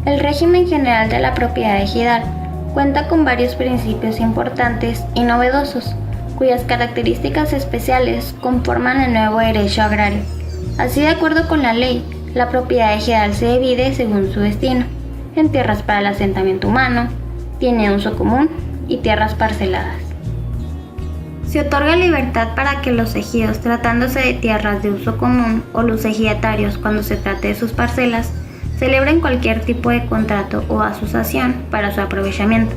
El régimen general de la propiedad ejidal cuenta con varios principios importantes y novedosos, cuyas características especiales conforman el nuevo derecho agrario. Así, de acuerdo con la ley, la propiedad ejidal se divide según su destino, en tierras para el asentamiento humano, tiene uso común y tierras parceladas. Se otorga libertad para que los ejidos, tratándose de tierras de uso común, o los ejidatarios, cuando se trate de sus parcelas, celebren cualquier tipo de contrato o asociación para su aprovechamiento.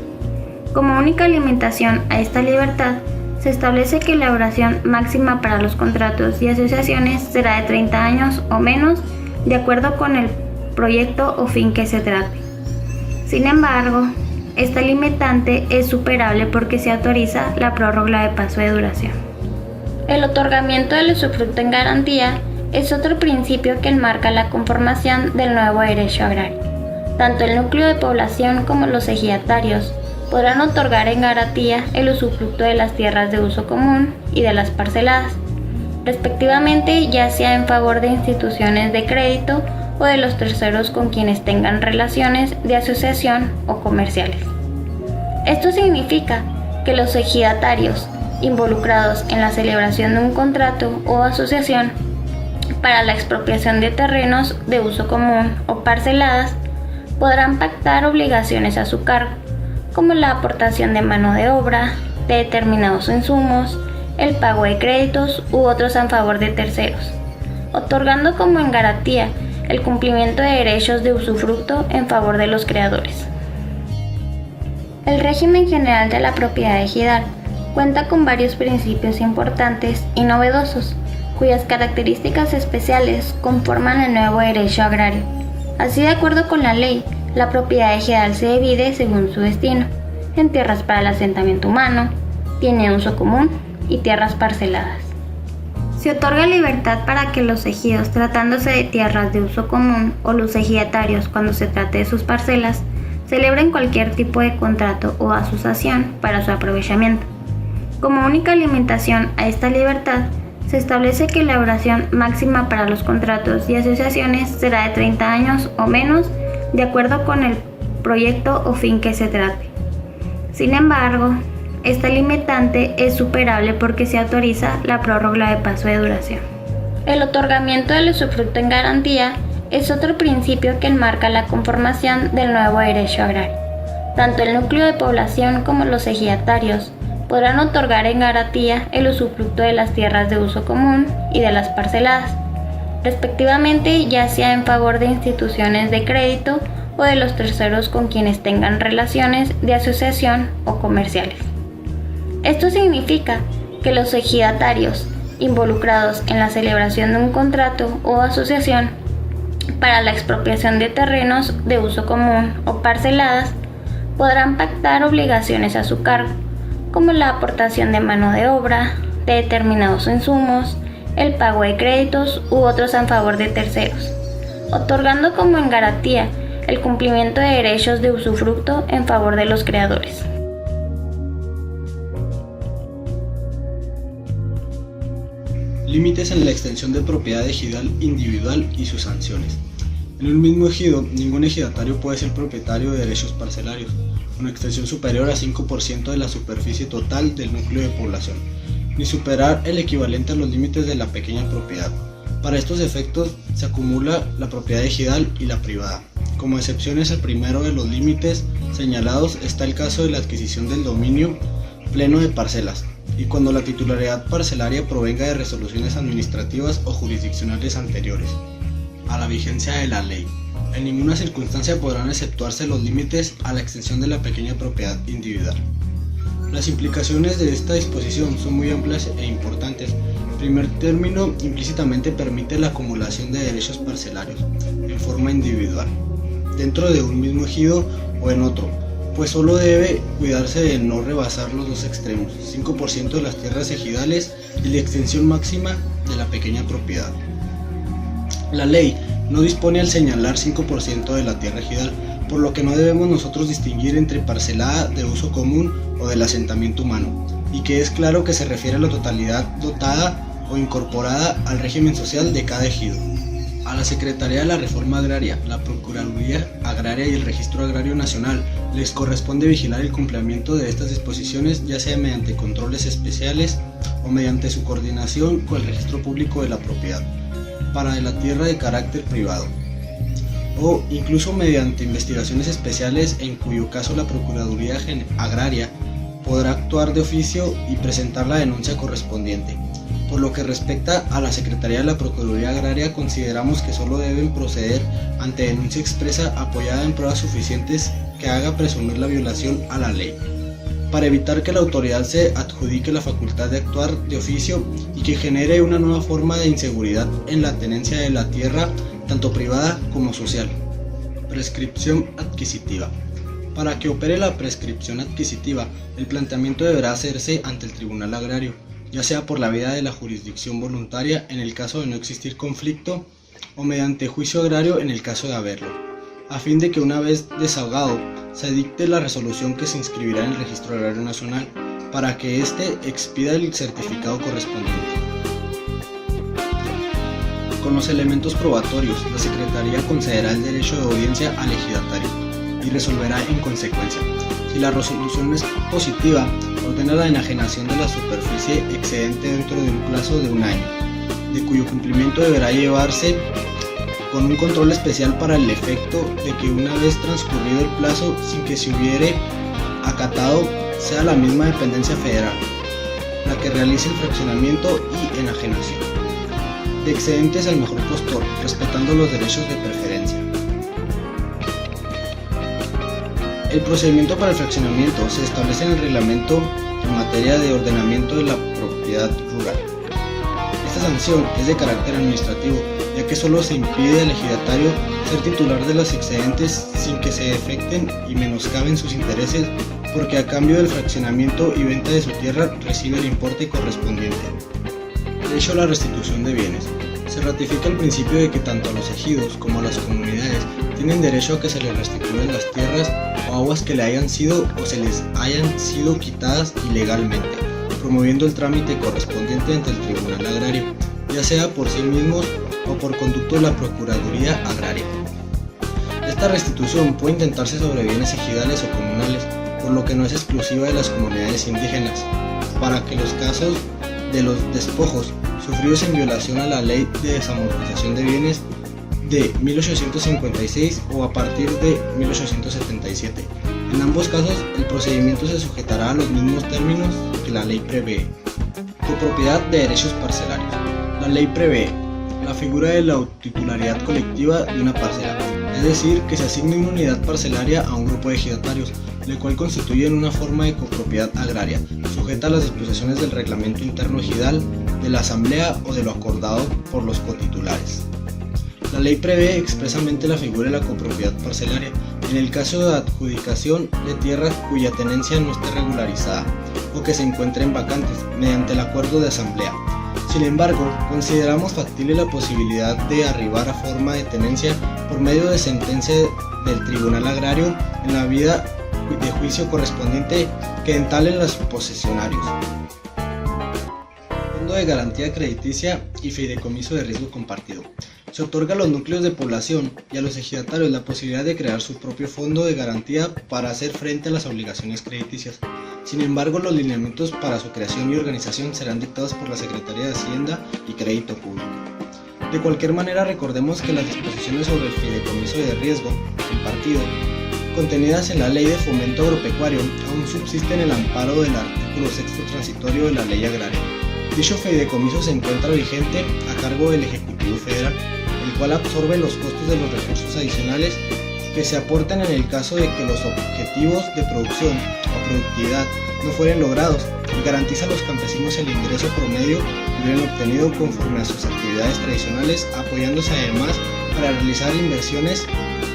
Como única limitación a esta libertad, se establece que la duración máxima para los contratos y asociaciones será de 30 años o menos, de acuerdo con el proyecto o fin que se trate. Sin embargo, esta limitante es superable porque se autoriza la prórroga de plazo de duración. El otorgamiento del usufructo en garantía es otro principio que enmarca la conformación del nuevo derecho agrario. Tanto el núcleo de población como los ejidatarios podrán otorgar en garantía el usufructo de las tierras de uso común y de las parceladas, respectivamente, ya sea en favor de instituciones de crédito o de los terceros con quienes tengan relaciones de asociación o comerciales. Esto significa que los ejidatarios involucrados en la celebración de un contrato o asociación para la expropiación de terrenos de uso común o parceladas podrán pactar obligaciones a su cargo, como la aportación de mano de obra, de determinados insumos, el pago de créditos u otros en favor de terceros, otorgando como en garantía el cumplimiento de derechos de usufructo en favor de los creadores. El régimen general de la propiedad ejidal cuenta con varios principios importantes y novedosos, cuyas características especiales conforman el nuevo derecho agrario. Así, de acuerdo con la ley, la propiedad ejidal se divide según su destino, en tierras para el asentamiento humano, tiene uso común y tierras parceladas. Se otorga libertad para que los ejidos, tratándose de tierras de uso común, o los ejidatarios, cuando se trate de sus parcelas, celebren cualquier tipo de contrato o asociación para su aprovechamiento. Como única limitación a esta libertad, se establece que la duración máxima para los contratos y asociaciones será de 30 años o menos, de acuerdo con el proyecto o fin que se trate. Sin embargo, esta limitante es superable porque se autoriza la prórroga de plazo de duración. El otorgamiento del usufructo en garantía es otro principio que enmarca la conformación del nuevo derecho agrario. Tanto el núcleo de población como los ejidatarios podrán otorgar en garantía el usufructo de las tierras de uso común y de las parceladas, respectivamente, ya sea en favor de instituciones de crédito o de los terceros con quienes tengan relaciones de asociación o comerciales. Esto significa que los ejidatarios involucrados en la celebración de un contrato o asociación para la expropiación de terrenos de uso común o parceladas podrán pactar obligaciones a su cargo, como la aportación de mano de obra, de determinados insumos, el pago de créditos u otros en favor de terceros, otorgando como en garantía el cumplimiento de derechos de usufructo en favor de los creadores. Límites en la extensión de propiedad ejidal individual y sus sanciones. En un mismo ejido, ningún ejidatario puede ser propietario de derechos parcelarios, con extensión superior a 5% de la superficie total del núcleo de población, ni superar el equivalente a los límites de la pequeña propiedad. Para estos efectos, se acumula la propiedad ejidal y la privada. Como excepciones al primero de los límites señalados está el caso de la adquisición del dominio pleno de parcelas, y cuando la titularidad parcelaria provenga de resoluciones administrativas o jurisdiccionales anteriores a la vigencia de la ley. En ninguna circunstancia podrán exceptuarse los límites a la extensión de la pequeña propiedad individual. Las implicaciones de esta disposición son muy amplias e importantes. En primer término, implícitamente permite la acumulación de derechos parcelarios en forma individual, dentro de un mismo ejido o en otro, pues solo debe cuidarse de no rebasar los dos extremos, 5% de las tierras ejidales y la extensión máxima de la pequeña propiedad. La ley no dispone al señalar 5% de la tierra ejidal, por lo que no debemos nosotros distinguir entre parcelada de uso común o del asentamiento humano, y que es claro que se refiere a la totalidad dotada o incorporada al régimen social de cada ejido. A la Secretaría de la Reforma Agraria, la Procuraduría Agraria y el Registro Agrario Nacional les corresponde vigilar el cumplimiento de estas disposiciones, ya sea mediante controles especiales o mediante su coordinación con el Registro Público de la Propiedad para la tierra de carácter privado, o incluso mediante investigaciones especiales, en cuyo caso la Procuraduría Agraria podrá actuar de oficio y presentar la denuncia correspondiente. Por lo que respecta a la Secretaría de la Procuraduría Agraria, consideramos que solo deben proceder ante denuncia expresa apoyada en pruebas suficientes que haga presumir la violación a la ley, para evitar que la autoridad se adjudique la facultad de actuar de oficio y que genere una nueva forma de inseguridad en la tenencia de la tierra, tanto privada como social. Prescripción adquisitiva. Para que opere la prescripción adquisitiva, el planteamiento deberá hacerse ante el Tribunal Agrario, ya sea por la vía de la jurisdicción voluntaria en el caso de no existir conflicto, o mediante juicio agrario en el caso de haberlo, a fin de que una vez desahogado se dicte la resolución que se inscribirá en el Registro Agrario Nacional, para que éste expida el certificado correspondiente. Con los elementos probatorios, la Secretaría concederá el derecho de audiencia al ejidatario y resolverá en consecuencia. Si la resolución es positiva, ordena la enajenación de la superficie excedente dentro de un plazo de 1 año, de cuyo cumplimiento deberá llevarse con un control especial para el efecto de que una vez transcurrido el plazo sin que se hubiere acatado, sea la misma dependencia federal la que realice el fraccionamiento y enajenación de excedentes al mejor postor, respetando los derechos de preferencia. El procedimiento para el fraccionamiento se establece en el reglamento en materia de ordenamiento de la propiedad rural. Esta sanción es de carácter administrativo, ya que solo se impide al ejidatario ser titular de los excedentes sin que se afecten y menoscaben sus intereses, porque a cambio del fraccionamiento y venta de su tierra recibe el importe correspondiente. Derecho a la restitución de bienes. Se ratifica el principio de que tanto a los ejidos como a las comunidades tienen derecho a que se les restituyan las tierras o aguas que le hayan sido o se les hayan sido quitadas ilegalmente, promoviendo el trámite correspondiente ante el Tribunal Agrario, ya sea por sí mismos o por conducto de la Procuraduría Agraria. Esta restitución puede intentarse sobre bienes ejidales o comunales, por lo que no es exclusiva de las comunidades indígenas, para que los casos de los despojos sufridos en violación a la Ley de Desamortización de Bienes de 1856 o a partir de 1877. En ambos casos, el procedimiento se sujetará a los mismos términos que la ley prevé. Copropiedad de derechos parcelarios. La ley prevé la figura de la titularidad colectiva de una parcela, es decir, que se asigne una unidad parcelaria a un grupo de ejidatarios, la cual constituye una forma de copropiedad agraria, sujeta a las disposiciones del reglamento interno ejidal, de la asamblea o de lo acordado por los cotitulares. La ley prevé expresamente la figura de la copropiedad parcelaria en el caso de adjudicación de tierras cuya tenencia no esté regularizada o que se encuentren vacantes mediante el acuerdo de asamblea. Sin embargo, consideramos factible la posibilidad de arribar a forma de tenencia por medio de sentencia del Tribunal Agrario en la vía de juicio correspondiente que entalen los posesionarios. Fondo de garantía crediticia y fideicomiso de riesgo compartido. Se otorga a los núcleos de población y a los ejidatarios la posibilidad de crear su propio fondo de garantía para hacer frente a las obligaciones crediticias. Sin embargo, los lineamientos para su creación y organización serán dictados por la Secretaría de Hacienda y Crédito Público. De cualquier manera, recordemos que las disposiciones sobre el fideicomiso de riesgo compartido contenidas en la Ley de Fomento Agropecuario aún subsisten en el amparo del artículo 6º transitorio de la Ley Agraria. Dicho fideicomiso se encuentra vigente a cargo del Ejecutivo Federal, el cual absorbe los costos de los recursos adicionales que se aportan en el caso de que los objetivos de producción o productividad no fueren logrados y garantiza a los campesinos el ingreso promedio que hubieran obtenido conforme a sus actividades tradicionales, apoyándose además para realizar inversiones,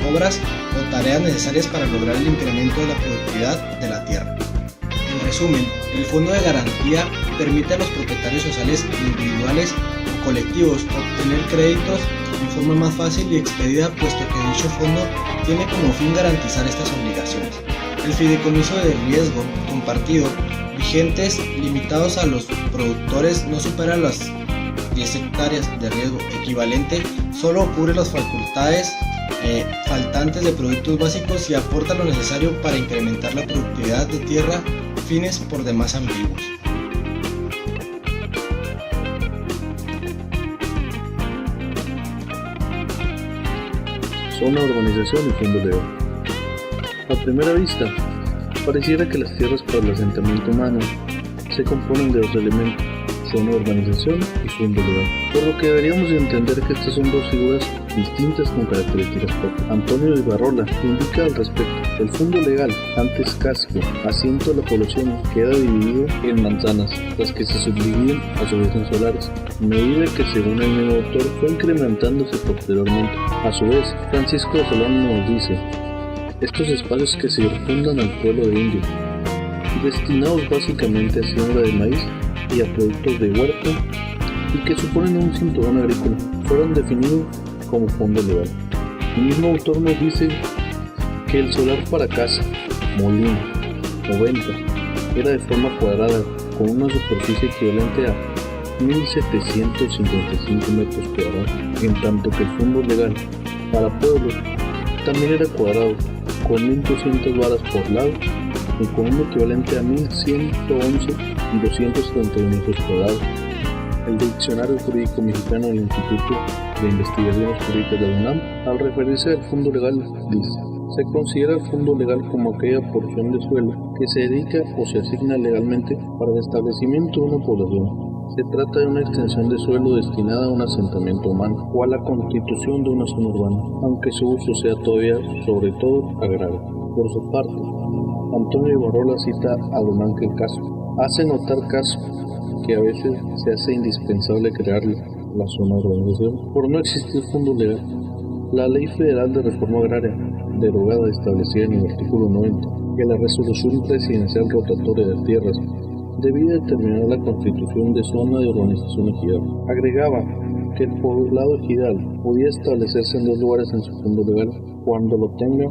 obras o tareas necesarias para lograr el incremento de la productividad de la tierra. En resumen, el Fondo de Garantía permite a los propietarios sociales individuales o colectivos obtener créditos de forma más fácil y expedita, puesto que dicho fondo tiene como fin garantizar estas obligaciones. El fideicomiso de riesgo compartido vigentes limitados a los productores no supera las 10 hectáreas de riesgo equivalente solo cubre las facultades faltantes de productos básicos y aporta lo necesario para incrementar la productividad de tierra, fines por demás ambiguos. Zona de urbanización y fondo legal. A primera vista, pareciera que las tierras para el asentamiento humano se componen de dos elementos: zona de urbanización y fondo legal, por lo que deberíamos entender que estas son dos figuras distintas con características propias. Antonio Ibarrola indica al respecto: el fondo legal, antes casco, asiento de la población, queda dividido en manzanas, las que se subdividen a su vez en solares, medida que según el mismo autor fue incrementándose posteriormente. A su vez, Francisco de Solano nos dice: estos espacios que circundan al pueblo de Indio, destinados básicamente a siembra de maíz y a productos de huerto y que suponen un cinturón agrícola, fueron definidos como fondo legal. El mismo autor nos dice que el solar para casa, molino o venta era de forma cuadrada con una superficie equivalente a 1.755 metros cuadrados, en tanto que el fondo legal para pueblos también era cuadrado con 1.200 varas por lado y con un equivalente a 1.111 y 231 metros cuadrados. El Diccionario Jurídico Mexicano del Instituto de Investigaciones Jurídicas de la UNAM, al referirse al fondo legal, dice: se considera el fondo legal como aquella porción de suelo que se dedica o se asigna legalmente para el establecimiento de una población. Se trata de una extensión de suelo destinada a un asentamiento humano o a la constitución de una zona urbana, aunque su uso sea todavía, sobre todo, agrario. Por su parte, Antonio Ibarrola cita a don Ángel Castro. Hace notar Castro que a veces se hace indispensable crear la zona de urbanización por no existir fondo legal. La Ley Federal de Reforma Agraria, derogada, establecida en el artículo 90, que la Resolución Presidencial Rotatoria de Tierras debía determinar la constitución de zona de urbanización ejidal. Agregaba que el poblado ejidal podía establecerse en dos lugares en su fondo legal, cuando lo tenga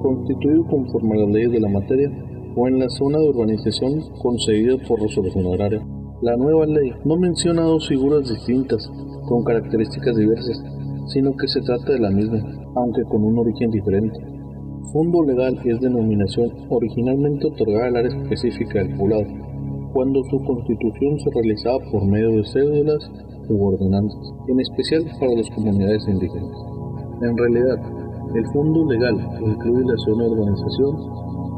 constituido conforme a las leyes de la materia o en la zona de urbanización concedida por resolución agraria. La nueva ley no menciona dos figuras distintas con características diversas, sino que se trata de la misma, aunque con un origen diferente. Fondo legal es denominación originalmente otorgada al área específica del poblado, cuando su constitución se realizaba por medio de cédulas u ordenanzas, en especial para las comunidades indígenas. En realidad, el fondo legal incluye la zona de urbanización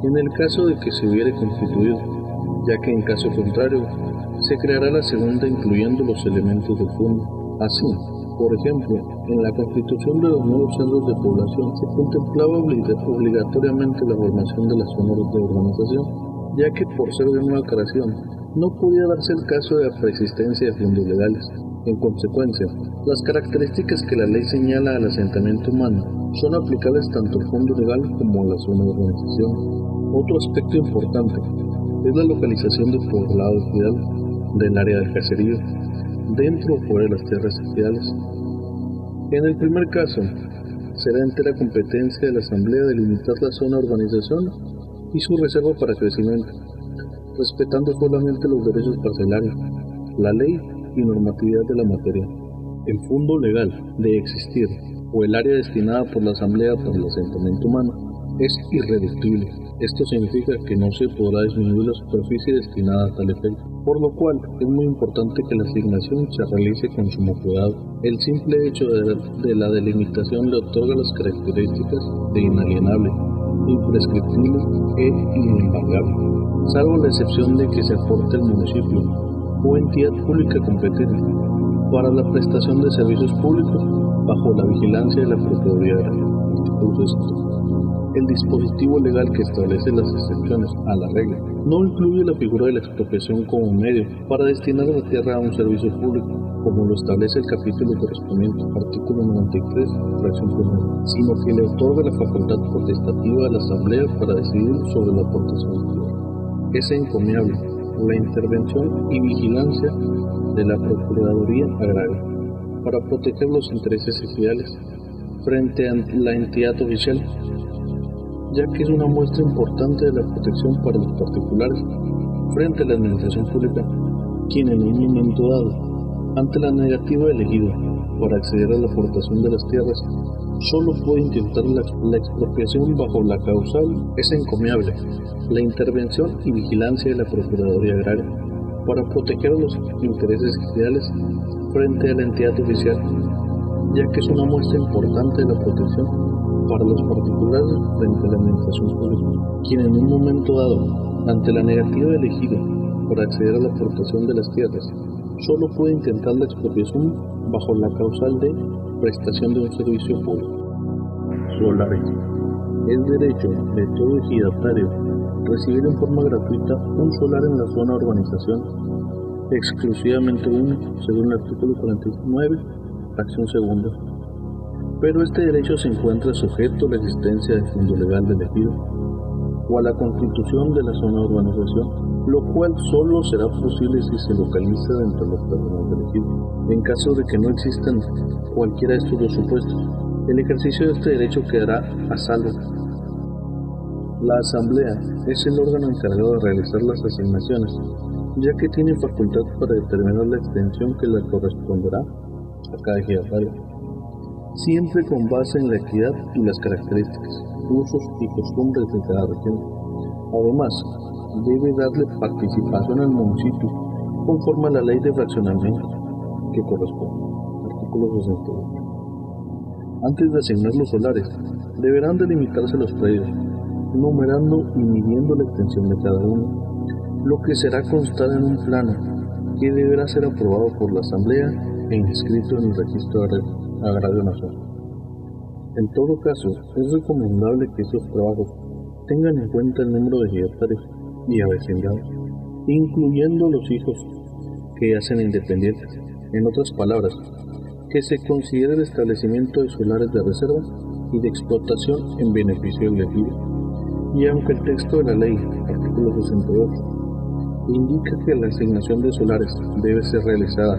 en el caso de que se hubiere constituido, ya que en caso contrario, se creará la segunda incluyendo los elementos del fondo. Así, por ejemplo, en la constitución de los nuevos centros de población se contemplaba obligatoriamente la formación de las zonas de urbanización, ya que por ser de nueva creación no podía darse el caso de la preexistencia de fondos legales. En consecuencia, las características que la ley señala al asentamiento humano son aplicables tanto al fondo legal como a la zona de urbanización. Otro aspecto importante es la localización del poblado ejidal del área del caserío, dentro o fuera de las tierras ejidales. En el primer caso, será entera competencia de la Asamblea delimitar la zona de urbanización y su reserva para crecimiento, respetando solamente los derechos parcelarios, la ley y normatividad de la materia. El fondo legal de existir o el área destinada por la Asamblea para el asentamiento humano es irreductible. Esto significa que no se podrá disminuir la superficie destinada a tal efecto, por lo cual es muy importante que la asignación se realice con sumo cuidado. El simple hecho de la delimitación le otorga las características de inalienable, imprescriptible e inembargable, salvo la excepción de que se aporte al municipio o entidad pública competente para la prestación de servicios públicos bajo la vigilancia de la Procuraduría Agraria. El dispositivo legal que establece las excepciones a la regla no incluye la figura de la expropiación como medio para destinar la tierra a un servicio público, como lo establece el capítulo correspondiente, artículo 93, fracción primera, sino que le otorga la facultad potestativa a la Asamblea para decidir sobre la aportación de tierra. Es encomiable la intervención y vigilancia de la Procuraduría Agraria para proteger los intereses ejidales frente a la entidad oficial, ya que es una muestra importante de la protección para los particulares frente a la administración pública, quien en un momento dado Ante la negativa del ejido para acceder a la aportación de las tierras, solo puede intentar la expropiación bajo la causal es encomiable, la intervención y vigilancia de la Procuraduría Agraria para proteger a los intereses generales frente a la entidad oficial, ya que es una muestra importante de la protección para los particulares frente a la administración pública, quien en un momento dado, ante la negativa del ejido para acceder a la aportación de las tierras, solo puede intentar la expropiación bajo la causal de prestación de un servicio público. Solares. Es derecho de todo ejidatario recibir en forma gratuita un solar en la zona de urbanización, exclusivamente uno, según el artículo 49, fracción segunda. Pero este derecho se encuentra sujeto a la existencia del fondo legal del ejido o a la constitución de la zona de urbanización, lo cual solo será posible si se localiza dentro de los terrenos del ejido. En caso de que no existan cualquiera de estos dos supuestos, el ejercicio de este derecho quedará a salvo. La Asamblea es el órgano encargado de realizar las asignaciones, ya que tiene facultad para determinar la extensión que le corresponderá a cada ejidatario, siempre con base en la equidad y las características, usos y costumbres de cada región. Además, debe darle participación al municipio conforme a la ley de fraccionamiento que corresponde, artículo 68. Antes de asignar los solares, deberán delimitarse los predios, numerando y midiendo la extensión de cada uno, lo que será constar en un plano que deberá ser aprobado por la Asamblea e inscrito en el Registro Agrario Nacional. En todo caso, es recomendable que estos trabajos tengan en cuenta el número de ejidatarios y avecindados, incluyendo los hijos que hacen independientes. En otras palabras, que se considere el establecimiento de solares de reserva y de explotación en beneficio del ejido. Y aunque el texto de la ley, artículo 68, indica que la asignación de solares debe ser realizada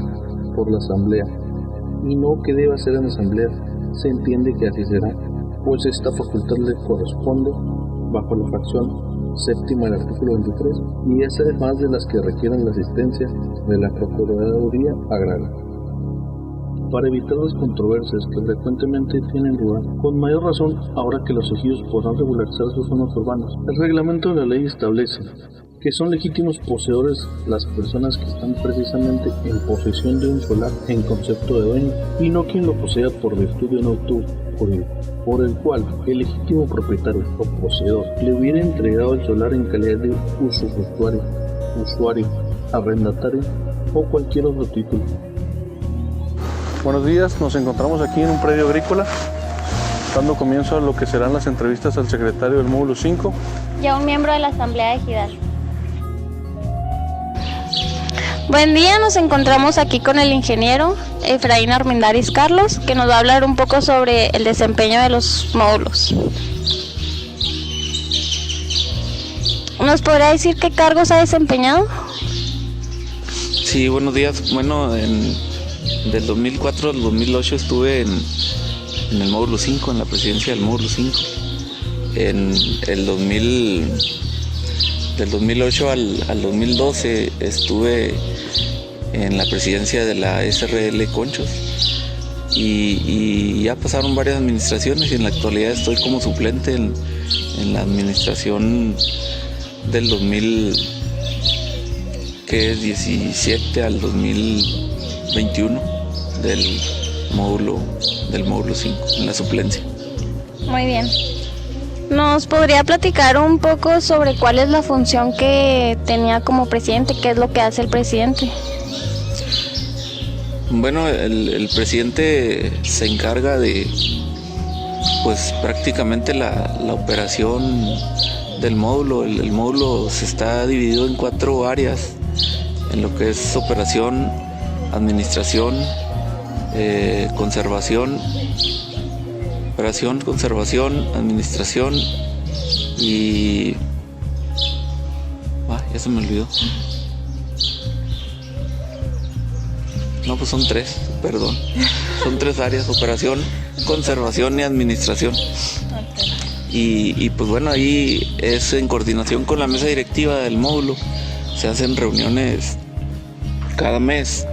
por la Asamblea y no que deba ser en la Asamblea, se entiende que así será, pues esta facultad le corresponde bajo la fracción séptima del artículo 23 y es además de las que requieran la asistencia de la Procuraduría Agraria. Para evitar las controversias que frecuentemente tienen lugar, con mayor razón ahora que los ejidos podrán regularizar sus zonas urbanas, el reglamento de la ley establece que son legítimos poseedores las personas que están precisamente en posesión de un solar en concepto de dueño y no quien lo posea por virtud de un auto jurídico, por el cual el legítimo propietario o poseedor le hubiera entregado el solar en calidad de usuario, arrendatario o cualquier otro título. Buenos días, nos encontramos aquí en un predio agrícola, dando comienzo a lo que serán las entrevistas al secretario del módulo 5 y a un miembro de la Asamblea Ejidal. Buen día, nos encontramos aquí con el ingeniero Efraín Armendáriz Carlos, que nos va a hablar un poco sobre el desempeño de los módulos. ¿Nos podrá decir qué cargos ha desempeñado? Sí, buenos días. Bueno, del 2004 al 2008 estuve en el módulo 5, en la presidencia del módulo 5. Del 2008 al 2012 estuve en la presidencia de la SRL Conchos y ya pasaron varias administraciones y en la actualidad estoy como suplente en la administración del 2017 al 2021 del módulo 5 en la suplencia. Muy bien. ¿Nos podría platicar un poco sobre cuál es la función que tenía como presidente? ¿Qué es lo que hace el presidente? Bueno, el presidente se encarga de, pues prácticamente la operación del módulo. El módulo se está dividido en 4 áreas, en lo que es operación, administración, conservación, administración y... ya se me olvidó. No, pues son 3, perdón. Son 3 áreas: operación, conservación y administración. Y pues bueno, ahí es en coordinación con la mesa directiva del módulo. Se hacen reuniones cada mes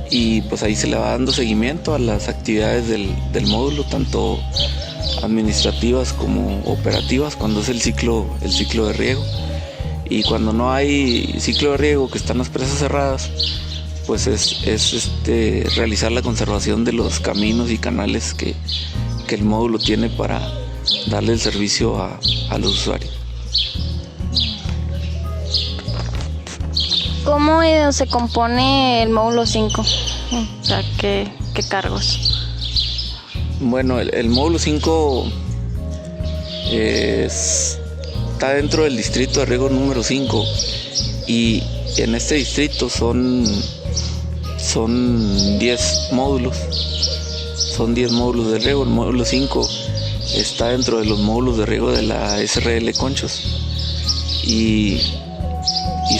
y pues ahí se le va dando seguimiento a las actividades del módulo, tanto administrativas como operativas, cuando es el ciclo de riego. Y cuando no hay ciclo de riego, que están las presas cerradas, pues es realizar la conservación de los caminos y canales que el módulo tiene para darle el servicio a los usuarios. ¿Cómo se compone el módulo 5? O sea, ¿qué cargos? Bueno, el módulo 5 está dentro del distrito de riego número 5 y en este distrito son 10 módulos. Son 10 módulos de riego. El módulo 5 está dentro de los módulos de riego de la SRL Conchos y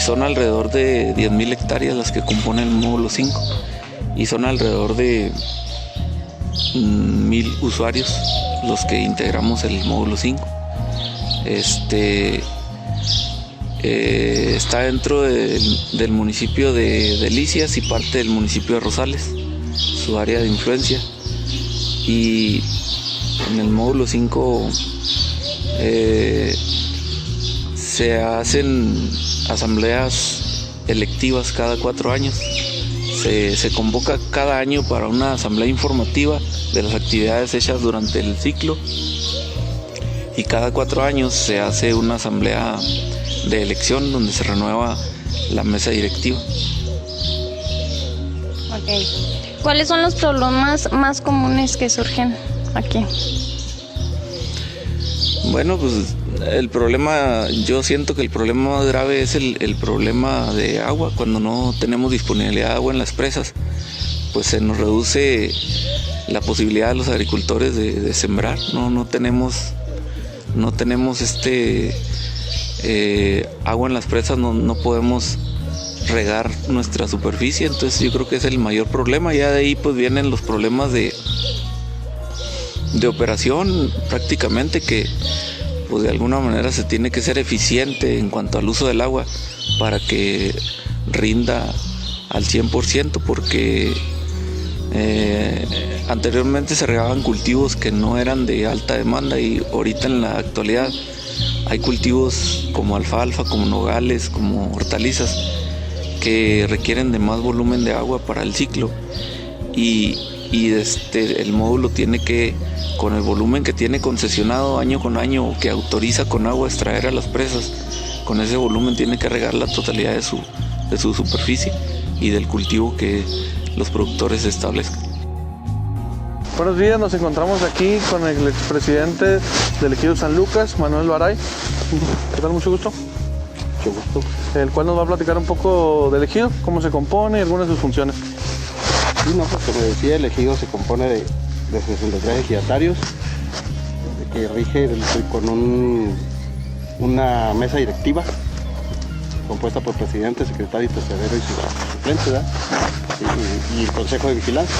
son alrededor de 10.000 hectáreas las que componen el módulo 5 y son alrededor de 1.000 usuarios los que integramos el módulo 5. Está dentro del municipio de Delicias y parte del municipio de Rosales, su área de influencia. Y en el módulo 5 se hacen asambleas electivas cada 4 años. Se convoca cada año para una asamblea informativa de las actividades hechas durante el ciclo y cada 4 años se hace una asamblea de elección donde se renueva la mesa directiva. Okay. ¿Cuáles son los problemas más comunes que surgen aquí? Bueno, pues yo siento que el problema más grave es el problema de agua. Cuando no tenemos disponibilidad de agua en las presas, pues se nos reduce la posibilidad de los agricultores de sembrar. No tenemos agua en las presas, no podemos regar nuestra superficie, entonces yo creo que es el mayor problema. Ya de ahí pues vienen los problemas de operación prácticamente, que pues de alguna manera se tiene que ser eficiente en cuanto al uso del agua para que rinda al 100%, porque anteriormente se regaban cultivos que no eran de alta demanda y ahorita en la actualidad hay cultivos como alfalfa, como nogales, como hortalizas que requieren de más volumen de agua para el ciclo y el módulo tiene que, con el volumen que tiene concesionado año con año, que autoriza con agua extraer a las presas, con ese volumen tiene que regar la totalidad de su superficie y del cultivo que los productores establezcan. Buenos días, nos encontramos aquí con el expresidente del Ejido San Lucas, Manuel Baray. ¿Qué tal? Mucho gusto. Mucho gusto. El cual nos va a platicar un poco del ejido, cómo se compone y algunas de sus funciones. Sí, no, pues como decía, el ejido se compone de 63 ejidatarios que rige con una mesa directiva compuesta por presidente, secretario, tesorero y suplente, ¿verdad? Y el consejo de vigilancia,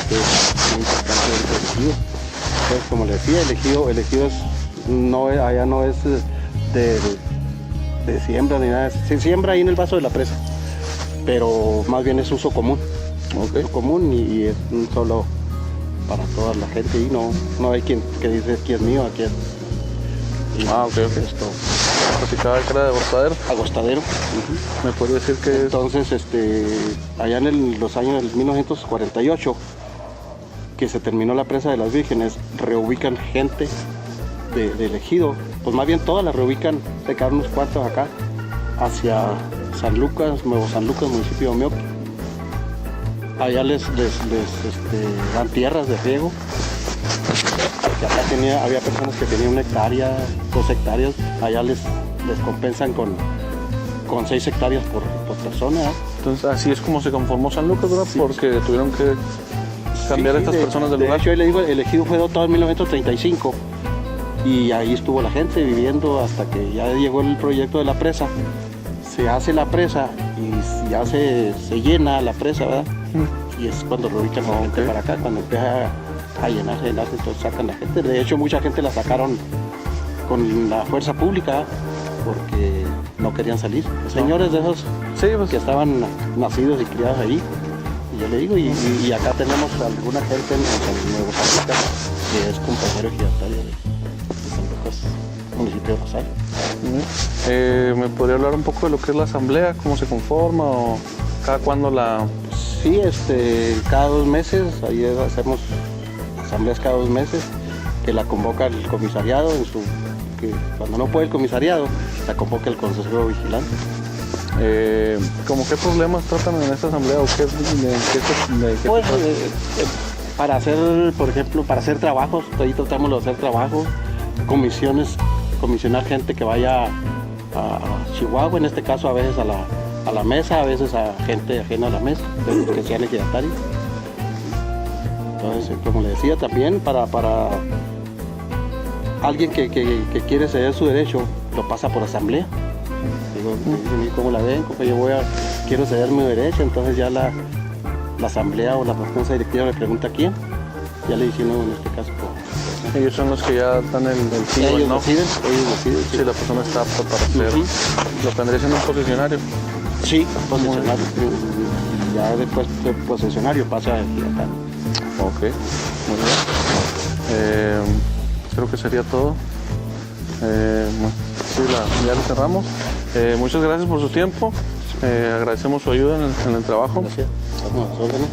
que es muy importante dentro del ejido. Entonces, como le decía, el ejido allá no es de siembra ni nada. Se siembra ahí en el vaso de la presa, pero más bien es uso común. Okay. Uso común y es un solo para toda la gente y no hay quien que dice aquí es mío, aquí es. Ok. Esto. Platicaba que era de agostadero. Agostadero. ¿Me puede decir que entonces, allá en los años del 1948, que se terminó la presa de las Vírgenes, reubican gente del ejido, pues más bien todas las reubican, se quedaron unos cuantos acá, hacia San Lucas, Nuevo San Lucas, municipio de Omeoki. Allá les dan tierras de riego, porque acá había personas que tenían 1 hectárea, 2 hectáreas, allá les compensan con 6 hectáreas por persona. Entonces así es como se conformó San Lucas, ¿verdad? Sí. Porque tuvieron que cambiar a estas personas del lugar. De hecho, le digo, el ejido fue dotado en 1935 y ahí estuvo la gente viviendo hasta que ya llegó el proyecto de la presa. Se hace la presa y ya se llena la presa, ¿verdad? Y es cuando reubican la gente para acá, cuando empieza a llenarse, entonces sacan la gente. De hecho, mucha gente la sacaron con la fuerza pública porque no querían salir. Señores de esos que estaban nacidos y criados ahí, Y yo le digo, y acá tenemos alguna gente en Nuevo Zapoca, que es compañero ejidatario de San Lucas, municipio de Rosario. ¿Me podría hablar un poco de lo que es la asamblea, cómo se conforma o cada cuándo la...? Sí, cada 2 meses, ahí hacemos asambleas cada 2 meses, que la convoca el comisariado, que cuando no puede el comisariado, la convoca el consejo vigilante. ¿Cómo qué problemas tratan en esta asamblea o qué Pues, para hacer, por ejemplo, para hacer trabajos, ahí tratamos de hacer trabajos, comisionar gente que vaya a Chihuahua, en este caso a veces a la mesa, a veces a gente ajena a la mesa, que sean ejidatarios. Entonces, como le decía, también para alguien que quiere ceder su derecho, lo pasa por asamblea. Digo, ¿cómo la ven? Porque yo quiero ceder mi derecho, entonces ya la asamblea o la junta directiva le pregunta a quién. Ya le dicen, en este caso, ellos son los que ya dan el sí, ellos ¿no? deciden. Si la persona está apta para hacer, lo tendría siendo un posesionario. Sí, posesionario. Y ya después de posesionario pasa a ejidatario. Ok, muy bien. Creo que sería todo. Sí, ya lo cerramos. Muchas gracias por su tiempo. Agradecemos su ayuda en el trabajo. Gracias. Estamos a las órdenes.